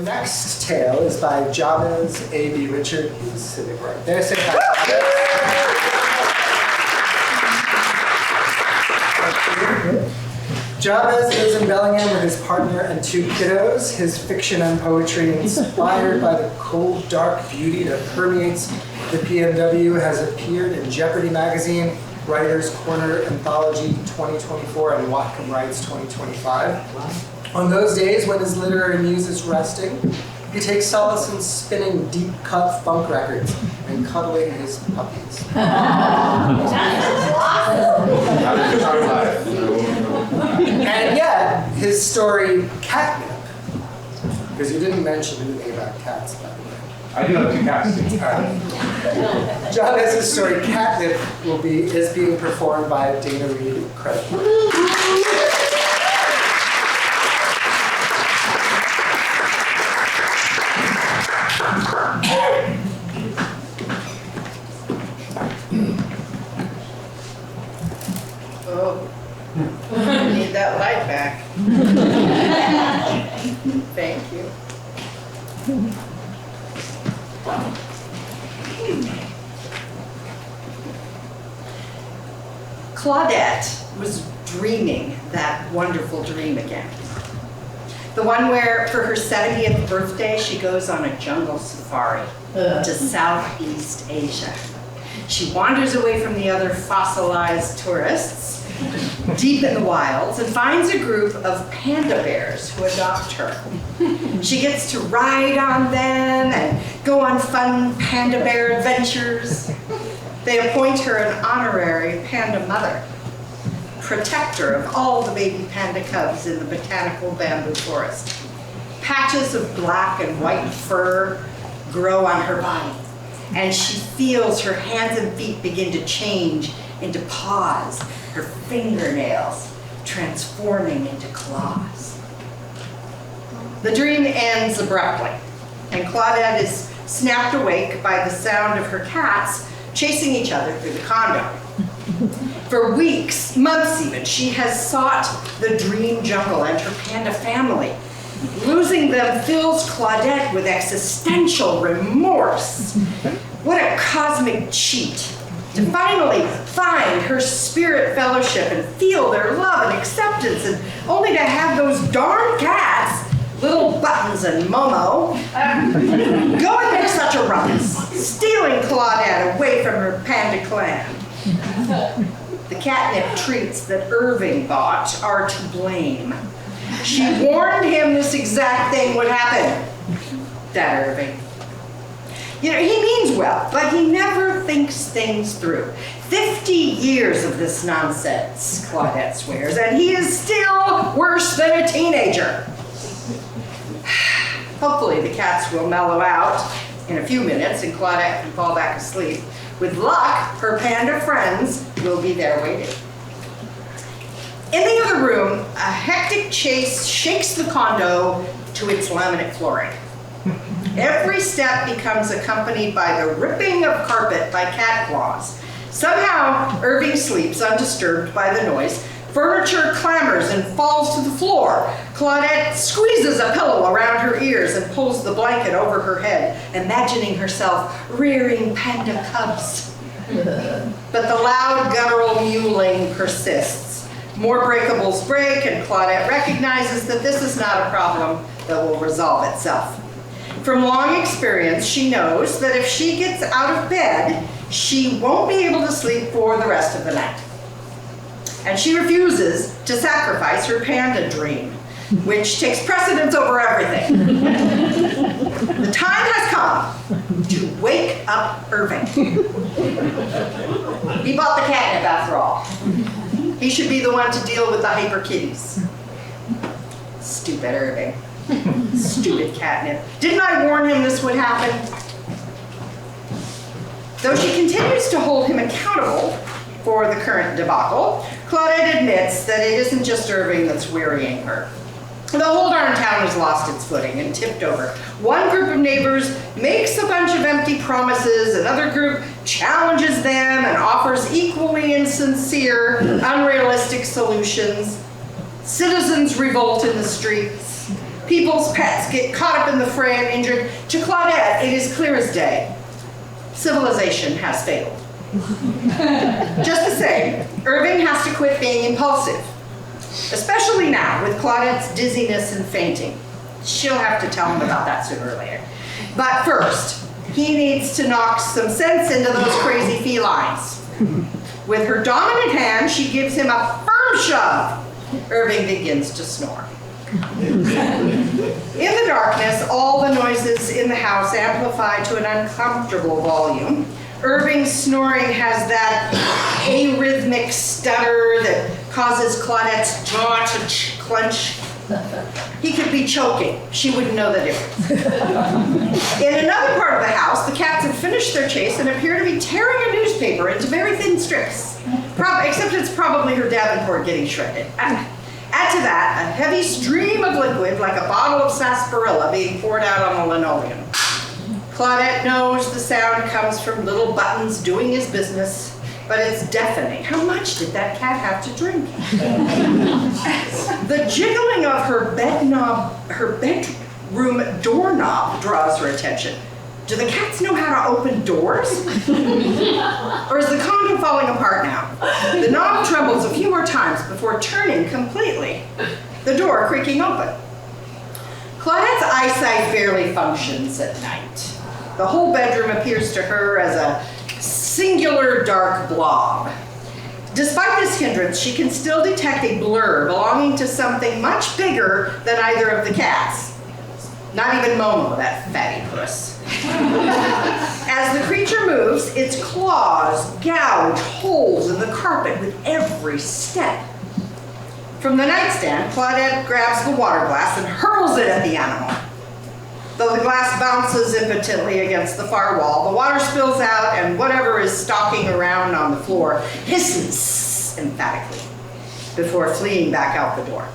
next tale is by Jabez AB Richard. He's sitting right there. Say hi. Jabez lives in Bellingham with his partner and 2 kiddos. His fiction and poetry, inspired by the cold, dark beauty that permeates the PNW, has appeared in Jeopardy magazine, Writers' Corner Anthology 2024, and Whatcom Writes 2025. On those days when his literary muse is resting, he takes solace in spinning deep-cut funk records and cuddling his puppies. And yet, his story, Catnip, because you didn't mention anything about cats, by the way. I do have 2 cats. Javez's story, Catnip, is being performed by Dana Reed Crediford. Oh, I need that light back. Thank you. Claudette was dreaming that wonderful dream again. The one where, for her 70th birthday, she goes on a jungle safari to Southeast Asia. She wanders away from the other fossilized tourists, deep in the wilds, and finds a group of panda bears who adopt her. She gets to ride on them and go on fun panda bear adventures. They appoint her an honorary panda mother, protector of all the baby panda cubs in the botanical bamboo forest. Patches of black and white fur grow on her body, and she feels her hands and feet begin to change into paws, her fingernails transforming into claws. The dream ends abruptly, and Claudette is snapped awake by the sound of her cats chasing each other through the condo. For weeks, months even, she has sought the dream jungle and her panda family. Losing them fills Claudette with existential remorse. What a cosmic cheat to finally find her spirit fellowship and feel their love and acceptance, and only to have those darn cats, Little Buttons and Momo, go and make such a ruckus, stealing Claudette away from her panda clan. The catnip treats that Irving bought are to blame. She warned him this exact thing would happen. That Irving. You know, he means well, but he never thinks things through. 50 years of this nonsense, Claudette swears, and he is still worse than a teenager. Hopefully the cats will mellow out in a few minutes and Claudette can fall back asleep. With luck, her panda friends will be there waiting. In the other room, a hectic chase shakes the condo to its laminate flooring. Every step becomes accompanied by the ripping of carpet by cat claws. Somehow, Irving sleeps undisturbed by the noise. Furniture clamors and falls to the floor. Claudette squeezes a pillow around her ears and pulls the blanket over her head, imagining herself rearing panda cubs. But the loud guttural mewling persists. More breakables break, and Claudette recognizes that this is not a problem that will resolve itself. From long experience, she knows that if she gets out of bed, she won't be able to sleep for the rest of the night. And she refuses to sacrifice her panda dream, which takes precedence over everything. The time has come to wake up Irving. He bought the catnip after all. He should be the one to deal with the hyper kitties. Stupid Irving. Stupid catnip. Didn't I warn him this would happen? Though she continues to hold him accountable for the current debacle, Claudette admits that it isn't just Irving that's wearying her. The whole darn town has lost its footing and tipped over. One group of neighbors makes a bunch of empty promises, another group challenges them and offers equally insincere, unrealistic solutions. Citizens revolt in the streets. People's pets get caught up in the fray and injured. To Claudette, it is clear as day. Civilization has failed. Just the same, Irving has to quit being impulsive, especially now with Claudette's dizziness and fainting. She'll have to tell him about that sooner or later. But first, he needs to knock some sense into those crazy felines. With her dominant hand, she gives him a firm shove. Irving begins to snore. In the darkness, all the noises in the house amplify to an uncomfortable volume. Irving's snoring has that arrhythmic stutter that causes Claudette's jaw to clench. He could be choking. She wouldn't know the difference. In another part of the house, the cats have finished their chase and appear to be tearing a newspaper into very thin strips. Except it's probably her Davenport getting shredded. Add to that a heavy stream of liquid, like a bottle of sarsaparilla, being poured out on the linoleum. Claudette knows the sound comes from little Buttons doing his business, but it's deafening. How much did that cat have to drink? The jiggling of her bedroom doorknob draws her attention. Do the cats know how to open doors? Or is the condo falling apart now? The knob trembles a few more times before turning completely, the door creaking open. Claudette's eyesight barely functions at night. The whole bedroom appears to her as a singular dark blob. Despite this hindrance, she can still detect a blur belonging to something much bigger than either of the cats. Not even Momo, that fatty puss. As the creature moves, its claws gouge holes in the carpet with every step. From the nightstand, Claudette grabs the water glass and hurls it at the animal. Though the glass bounces impotently against the far wall, the water spills out and whatever is stalking around on the floor hisses emphatically before fleeing back out the door.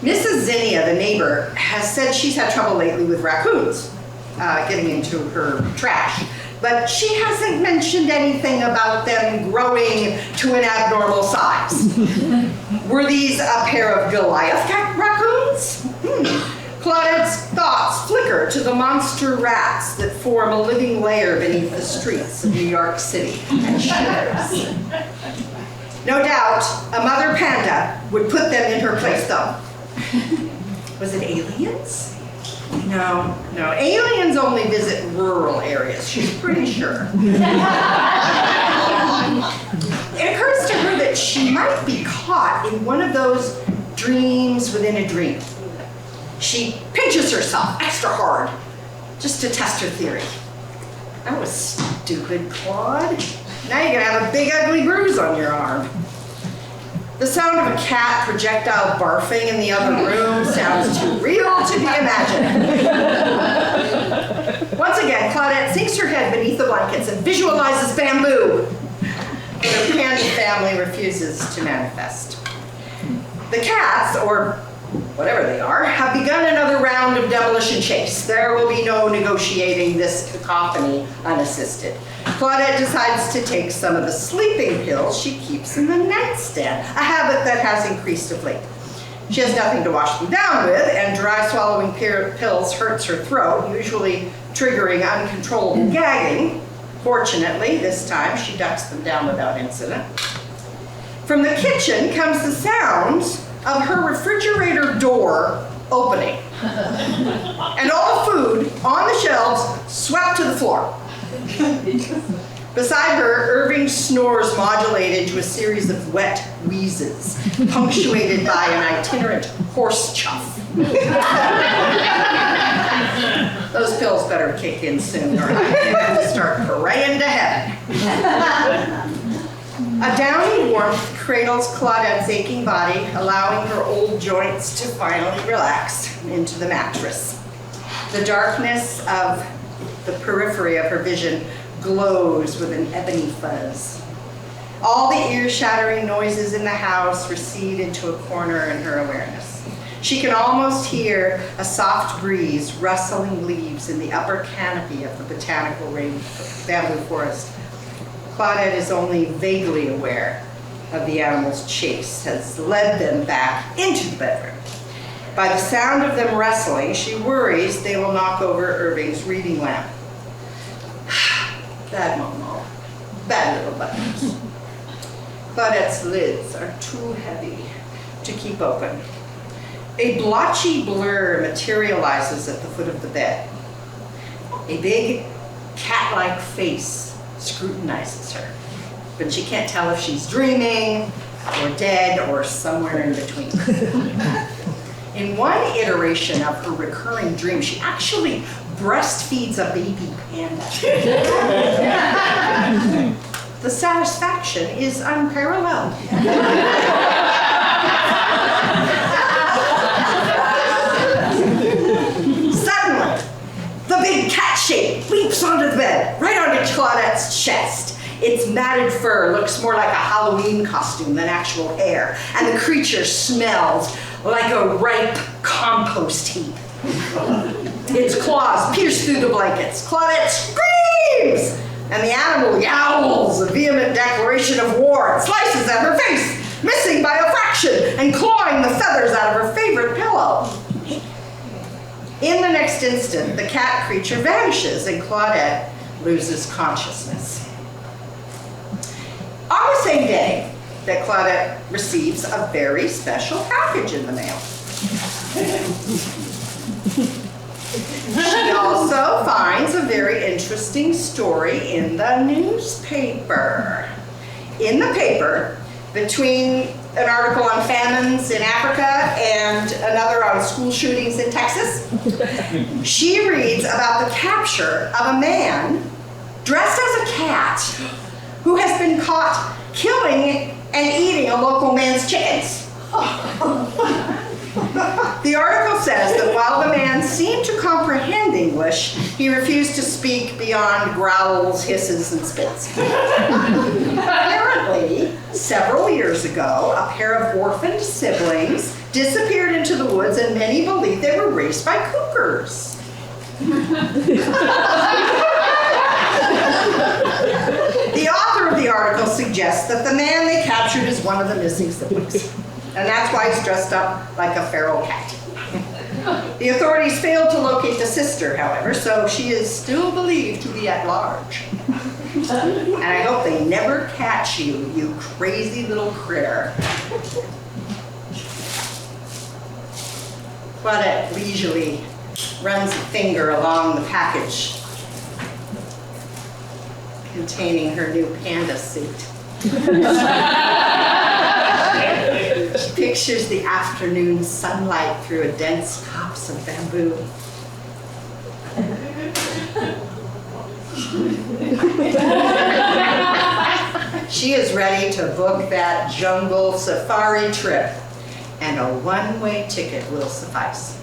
Mrs. Zinnia, the neighbor, has said she's had trouble lately with raccoons getting into her trash, but she hasn't mentioned anything about them growing to an abnormal size. Were these a pair of Goliath raccoons? Claudette's thoughts flicker to the monster rats that form a living lair beneath the streets of New York City and shivers. No doubt, a mother panda would put them in her place, though. Was it aliens? No. Aliens only visit rural areas, she's pretty sure. It occurs to her that she might be caught in one of those dreams within a dream. She pinches herself extra hard just to test her theory. That was stupid, Claude. Now you're gonna have a big ugly bruise on your arm. The sound of a cat projectile barfing in the other room sounds too real to be imagined. Once again, Claudette sinks her head beneath the blankets and visualizes bamboo. But her panda family refuses to manifest. The cats, or whatever they are, have begun another round of demolition chase. There will be no negotiating this cacophony unassisted. Claudette decides to take some of the sleeping pills she keeps in the nightstand, a habit that has increased of late. She has nothing to wash them down with, and dry swallowing pills hurts her throat, usually triggering uncontrollable gagging. Fortunately, this time she ducks them down without incident. From the kitchen comes the sounds of her refrigerator door opening, and all the food on the shelves swept to the floor. Beside her, Irving snores modulated to a series of wet wheezes, punctuated by an itinerant horse chuff. Those pills better kick in soon, or I'm going to have to start praying to heaven. A downy warmth cradles Claudette's aching body, allowing her old joints to finally relax into the mattress. The darkness of the periphery of her vision glows with an ebony fuzz. All the ear-shattering noises in the house recede into a corner in her awareness. She can almost hear a soft breeze rustling leaves in the upper canopy of the botanical bamboo forest. Claudette is only vaguely aware of the animal's chase has led them back into the bedroom. By the sound of them wrestling, she worries they will knock over Irving's reading lamp. Bad Momo. Bad little buttons. Claudette's lids are too heavy to keep open. A blotchy blur materializes at the foot of the bed. A big, cat-like face scrutinizes her, but she can't tell if she's dreaming, or dead, or somewhere in between. In one iteration of her recurring dream, she actually breastfeeds a baby panda. The satisfaction is unparalleled. Suddenly, the big cat shape leaps onto the bed, right onto Claudette's chest. Its matted fur looks more like a Halloween costume than actual hair, and the creature smells like a ripe compost heap. Its claws pierce through the blankets. Claudette screams, and the animal yowls a vehement declaration of war and slices at her face, missing by a fraction and clawing the feathers out of her favorite pillow. In the next instant, the cat creature vanishes and Claudette loses consciousness. On the same day that Claudette receives a very special package in the mail. She also finds a very interesting story in the newspaper. In the paper, between an article on famines in Africa and another on school shootings in Texas, she reads about the capture of a man dressed as a cat who has been caught killing and eating a local man's chickens. The article says that while the man seemed to comprehend English, he refused to speak beyond growls, hisses, and spits. Apparently, several years ago, a pair of orphaned siblings disappeared into the woods, and many believe they were raised by cougars. The author of the article suggests that the man they captured is one of the missing siblings. And that's why he's dressed up like a feral cat. The authorities failed to locate the sister, however, so she is still believed to be at large. And I hope they never catch you, you crazy little critter. Claudette leisurely runs a finger along the package containing her new panda suit. She pictures the afternoon sunlight through a dense copse of bamboo. She is ready to book that jungle safari trip, and a one-way ticket will suffice.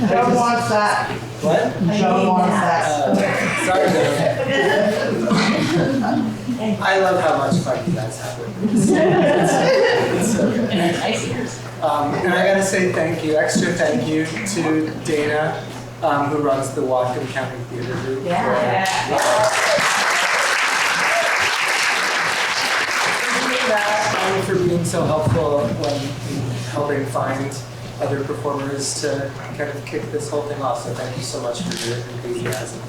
Joe wants that. What? Joe wants that. Sorry, Joe. I love how much fun you guys have with this. It's so good. And I gotta say extra thank you to Dana, who runs the Whatcom County Theater Group. For being so helpful when helping find other performers to kind of kick this whole thing off. So thank you so much for your enthusiasm.